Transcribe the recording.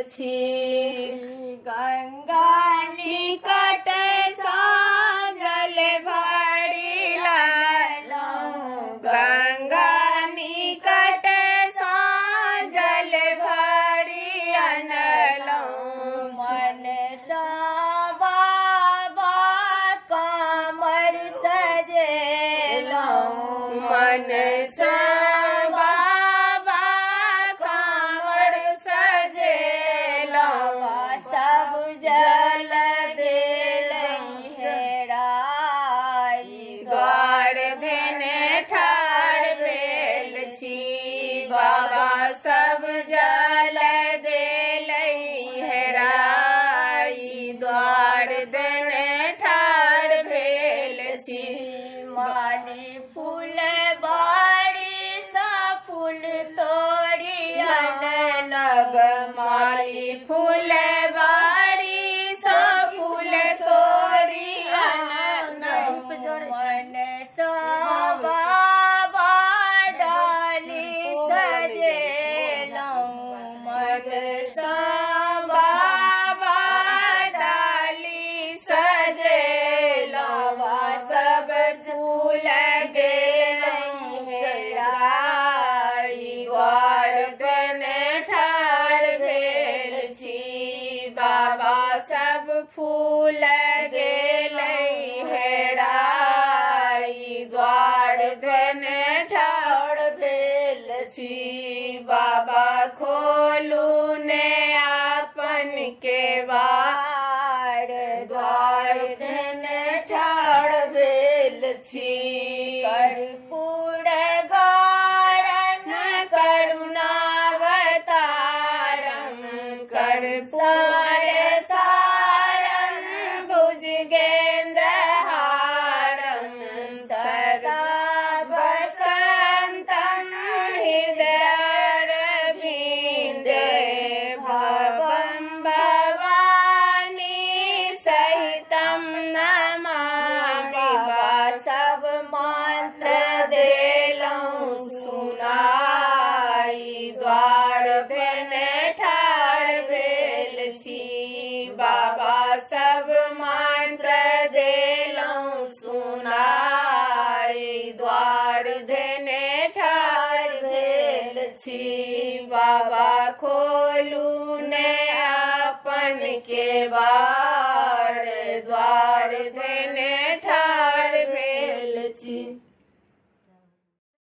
छी। गंगा निकट साजल भरी लालौं, गंगा निकट साजल भरी अनलौं। मन सा बाबा कामर सजेलौं, मन सा बाबा कामर सजेलौं। सब जल देलई हेराई, द्वार धेने ठाढ़ भेल छी। बाबा सब जल देलई हेराई, द्वार धेने ठाढ़ भेल छी। माली फूल बाड़ी सा फूल तोड़ी अनलग, माली फूल बाड़ी सा फूल तोड़ी अनलग। मन सा बाबा डाली सजेलौं, मन सा बाबा डाली सजेलौं। सब फूल देलई हेराई, द्वार धेने ठाढ़ भेल छी। बाबा सब फूल देलई हेराई, द्वार धेने ठाढ़ भेल छी। बाबा खोलू ने आपन केवाड़, द्वार धेने ठाढ़ भेल छी। कर्पूर गाढ़ं करुणावतारं, कर्पूर सारं भुजगेन्द्रहारं, सदा वसन्तं हृदयारविन्दे। भवं भवानी सहितं नमामि, सब मंत्र देलौं सुनाई, द्वार धेने ठाढ़ भेल छी। बाबा सब मंत्र देलौं सुनाई, द्वार धेने ठाढ़ भेल छी। बाबा खोलू ने आपन केवाड़।